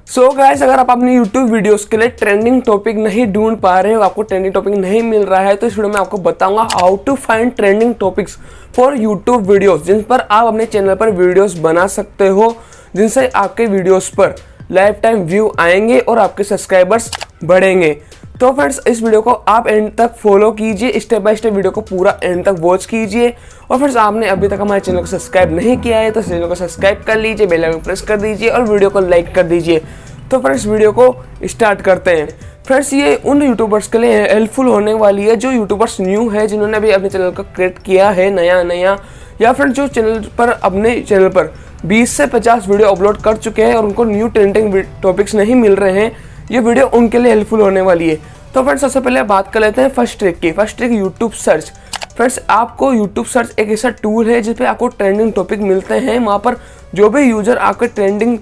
So guys, अगर आप अपनी YouTube वीडियोस के लिए ट्रेंडिंग टॉपिक नहीं ढूंढ पा रहे हो, आपको ट्रेंडिंग टॉपिक नहीं मिल रहा है, तो इस वीडियो में आपको बताऊंगा how to find trending topics for YouTube videos, जिन पर आप अपने चैनल पर वीडियोस बना सकते हो, जिनसे आपके वीडियोस पर लाइफ टाइम व्यू आएंगे और आपके सब्सक्राइबर्स बढ़ेंगे। तो फ्रेंड्स, इस वीडियो को आप एंड तक फॉलो कीजिए, स्टेप बाय स्टेप वीडियो को पूरा एंड तक वॉच कीजिए। और फ्रेंड्स, आपने अभी तक हमारे चैनल को सब्सक्राइब नहीं किया है तो चैनल को सब्सक्राइब कर लीजिए, बेल आइकन प्रेस कर दीजिए और वीडियो को लाइक कर दीजिए। तो फ्रेंड्स, वीडियो को स्टार्ट करते हैं। फ्रेंड्स, ये उन यूट्यूबर्स के लिए हेल्पफुल होने वाली है जो यूट्यूबर्स न्यू है, जिन्होंने अभी अपने चैनल को क्रिएट किया है नया, या फ्रेंड्स जो चैनल पर अपने चैनल पर 20 से 50 वीडियो अपलोड कर चुके हैं और उनको न्यू ट्रेंडिंग टॉपिक्स नहीं मिल रहे हैं। ये वीडियो उनके लिए हेल्पफुल होने वाली है। तो फ्रेंड्स, सबसे पहले बात कर लेते हैं फर्स्ट ट्रिक की। First trick YouTube search. Friends, आपको यूट्यूब सर्च एक ऐसा टूल है जिसपे आपको ट्रेंडिंग टॉपिक मिलते हैं। वहाँ पर जो भी यूजर आपके ट्रेंडिंग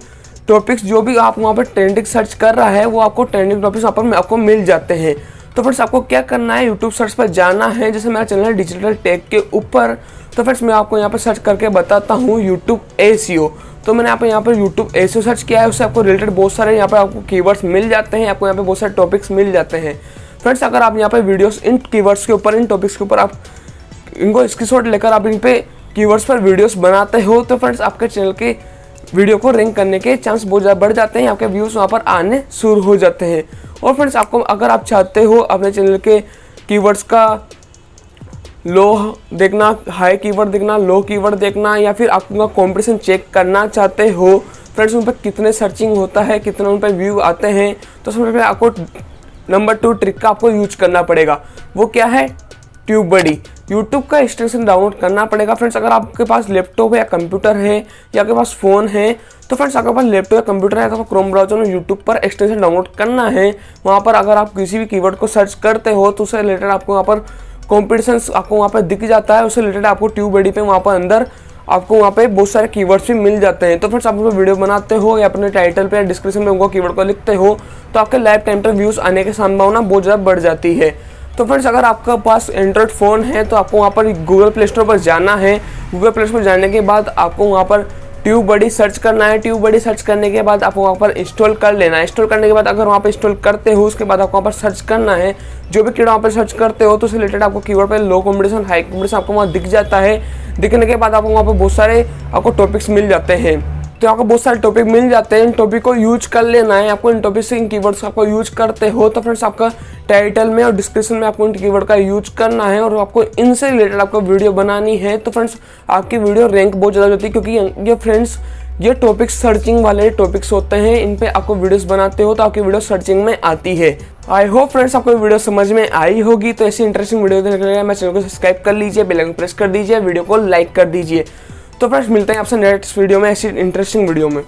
टॉपिक्स, जो भी आप वहाँ पर ट्रेंडिंग सर्च कर रहा है, वो आपको ट्रेंडिंग टॉपिक्स वहाँ पर आपको मिल जाते हैं। तो फ्रेंड्स, आपको क्या करना है, यूट्यूब सर्च पर जाना है। जैसे मेरा चैनल है डिजिटल टेक के ऊपर, तो फ्रेंड्स मैं आपको यहाँ पर सर्च करके बताता हूँ यूट्यूब एसीओ। तो मैंने यहाँ पर यूट्यूब एसीओ सर्च किया है, उससे आपको रिलेटेड बहुत सारे यहाँ पर आपको कीवर्ड्स मिल जाते हैं, आपको यहाँ पे बहुत सारे टॉपिक्स मिल जाते हैं। फ्रेंड्स, अगर आप यहाँ पर वीडियोस इन कीवर्ड्स के ऊपर, इन टॉपिक्स के ऊपर आप इनको स्क्रीनशॉट लेकर आप इन पे कीवर्ड्स पर वीडियोस बनाते हो, तो फ्रेंड्स आपके चैनल के वीडियो को रैंक करने के चांस बहुत ज़्यादा बढ़ जाते हैं, आपके व्यूज़ वहाँ पर आने शुरू हो जाते हैं। और फ्रेंड्स, आपको अगर आप चाहते हो अपने चैनल के कीवर्ड्स का लो देखना, हाई कीवर्ड देखना, लो कीवर्ड देखना, या फिर आप उनका कॉम्पिटिशन चेक करना चाहते हो, फ्रेंड्स उन पर कितने सर्चिंग होता है, कितने उन पर व्यू आते हैं, तो सबसे पहले आपको नंबर 2 ट्रिक का आपको यूज करना पड़ेगा। वो क्या है? ट्यूब बडी। यूट्यूब का एक्सटेंशन डाउनलोड करना पड़ेगा। फ्रेंड्स, अगर आपके पास लैपटॉप या कंप्यूटर है या आपके पास फ़ोन है, तो फ्रेंड्स आपके पास लैपटॉप या कंप्यूटर है तो क्रोम ब्राउजर में यूट्यूब पर एक्सटेंशन डाउनलोड करना है। वहाँ पर अगर आप किसी भी कीवर्ड को सर्च करते हो तो उससे रिलेटेड आपको वहाँ पर कॉम्पिटिशन आपको वहाँ पर दिख जाता है। उससे रिलेटेड आपको ट्यूब बडी पे वहाँ पर अंदर आपको वहाँ पे बहुत सारे कीवर्ड्स भी मिल जाते हैं। तो फ्रेंड्स, आप वीडियो बनाते हो या अपने टाइटल पे या डिस्क्रिप्शन में उनको कीवर्ड को लिखते हो, तो आपके लाइफ टाइम पर व्यूज़ आने की संभावना बहुत ज़्यादा बढ़ जाती है। तो फ्रेंड्स, अगर आपका पास एंड्रॉयड फ़ोन है तो आपको वहाँ पर गूगल प्ले स्टोर पर जाना है। गूगल प्ले स्टोर पर जाने के बाद आपको वहाँ पर ट्यूब बडी सर्च करना है। ट्यूब बडी सर्च करने के बाद आपको वहाँ पर इंस्टॉल कर लेना है। इंस्टॉल करने के बाद अगर वहाँ पर इंस्टॉल करते हो, उसके बाद आपको वहाँ पर सर्च करना है। जो भी कीवर्ड वहाँ पर सर्च करते हो तो उससे रिलेटेड आपको कीवर्ड पर लो कॉम्पिटिशन, हाई कॉम्पिटिशन आपको वहाँ दिख जाता है। दिखने के बाद आपको वहाँ पर बहुत सारे आपको टॉपिक्स मिल जाते हैं। तो आपको बहुत सारे टॉपिक मिल जाते हैं, इन टॉपिक को यूज कर लेना है। आपको इन टॉपिक से इन कीवर्ड्स आपको यूज करते हो तो फ्रेंड्स आपका टाइटल में और डिस्क्रिप्शन में आपको इन कीवर्ड का यूज करना है और आपको इनसे रिलेटेड आपको वीडियो बनानी है। तो फ्रेंड्स, आपकी वीडियो रैंक बहुत ज़्यादा होती है, क्योंकि ये फ्रेंड्स ये टॉपिक्स सर्चिंग वाले टॉपिक्स होते हैं। इन पे आपको वीडियोस बनाते हो तो आपकी वीडियो सर्चिंग में आती है। आई होप फ्रेंड्स आपको वीडियो समझ में आई होगी। तो ऐसी इंटरेस्टिंग वीडियो देखने के लिए मेरे चैनल को सब्सक्राइब कर लीजिए, बेल आइकन प्रेस कर दीजिए, वीडियो को लाइक कर दीजिए। तो फ्रेंड्स, मिलते हैं आपसे नेक्स्ट वीडियो में ऐसी इंटरेस्टिंग वीडियो में।